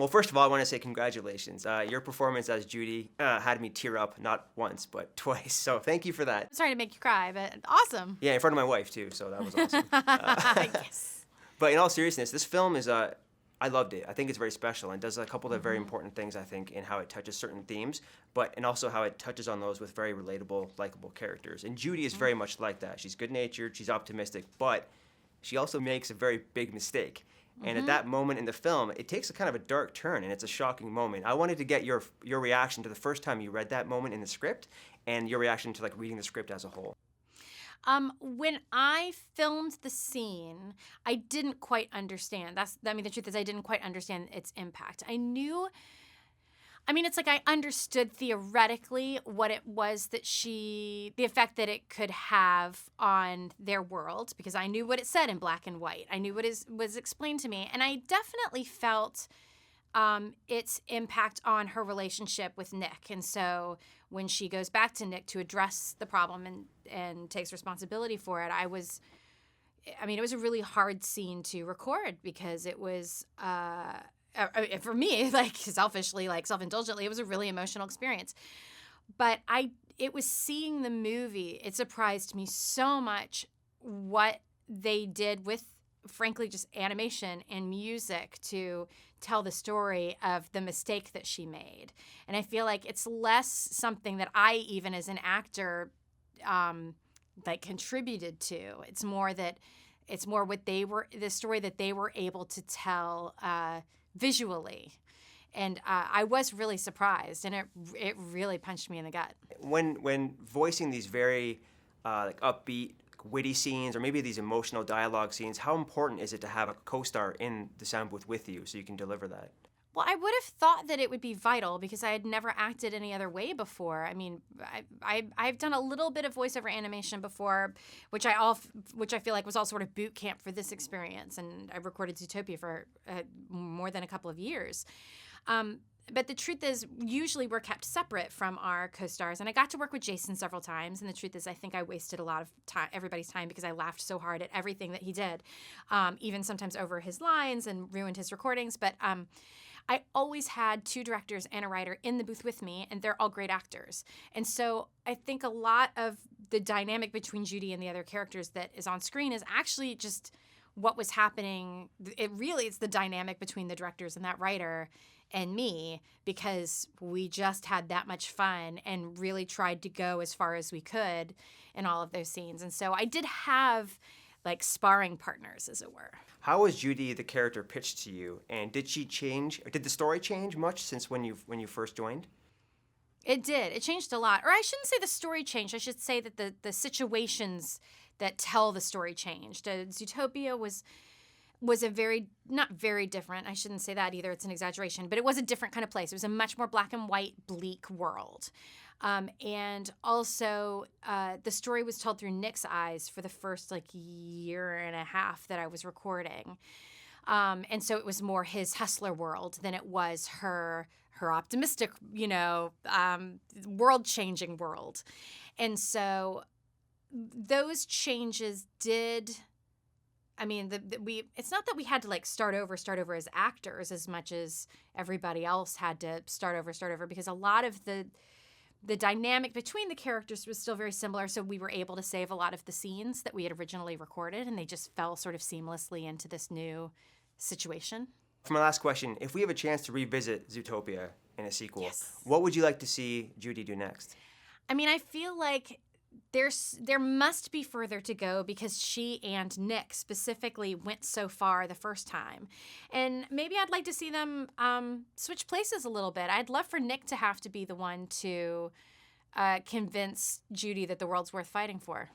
first of all, I want to say congratulations. Your performance as Judy had me tear up not once, but twice. So thank you for that. I'm sorry to make you cry, but awesome. Yeah, in front of my wife, too, so that was awesome. Yes. But in all seriousness, this film is, I loved it. I think it's very special and does a couple of very important things, I think, in how it touches certain themes, and also how it touches on those with very relatable, likable characters. And Judy is very much like that. She's good-natured, she's optimistic, but she also makes a very big mistake. And at that moment in the film, it takes a kind of a dark turn, and it's a shocking moment. I wanted to get your reaction to the first time you read that moment in the script, and your reaction to reading the script as a whole. When I filmed the scene, I didn't quite understand. The truth is I didn't quite understand its impact. It's like I understood theoretically what it was the effect that it could have on their world, because I knew what it said in black and white. I knew what was explained to me. And I definitely felt its impact on her relationship with Nick. And so when she goes back to Nick to address the problem and takes responsibility for it, it was a really hard scene to record, because it was, for me, selfishly, self-indulgently, it was a really emotional experience. But it was seeing the movie, it surprised me so much what they did with, frankly, just animation and music to tell the story of the mistake that she made. And I feel like it's less something that I, even as an actor, contributed to. It's more what the story that they were able to tell visually. And I was really surprised, and it really punched me in the gut. When voicing these very upbeat, witty scenes, or maybe these emotional dialogue scenes, how important is it to have a co-star in the sound booth with you so you can deliver that? Well, I would have thought that it would be vital, because I had never acted any other way before. I've done a little bit of voiceover animation before, which I feel like was all sort of boot camp for this experience, and I recorded Zootopia for more than a couple of years. But the truth is, usually we're kept separate from our co-stars. And I got to work with Jason several times. And the truth is, I think I wasted a lot of everybody's time, because I laughed so hard at everything that he did, even sometimes over his lines, and ruined his recordings. But I always had two directors and a writer in the booth with me, and they're all great actors. And so I think a lot of the dynamic between Judy and the other characters that is on screen is actually just what was happening. It's the dynamic between the directors and that writer and me, because we just had that much fun and really tried to go as far as we could in all of those scenes. And so I did have sparring partners, as it were. How was Judy, the character, pitched to you, and did she change? Did the story change much since when you first joined? It did. It changed a lot. Or I shouldn't say the story changed. I should say that the situations that tell the story changed. Zootopia was not very different. I shouldn't say that either. It's an exaggeration. But it was a different kind of place. It was a much more black and white, bleak world. And also, the story was told through Nick's eyes for the first year and a half that I was recording. And so it was more his hustler world than it was her optimistic, world-changing world. And so those changes did... it's not that we had to start over as actors as much as everybody else had to start over, because a lot of the dynamic between the characters was still very similar. So we were able to save a lot of the scenes that we had originally recorded, and they just fell sort of seamlessly into this new situation. For my last question, if we have a chance to revisit Zootopia in a sequel, yes, what would you like to see Judy do next? I feel like there must be further to go, because she and Nick specifically went so far the first time. And maybe I'd like to see them switch places a little bit. I'd love for Nick to have to be the one to convince Judy that the world's worth fighting for.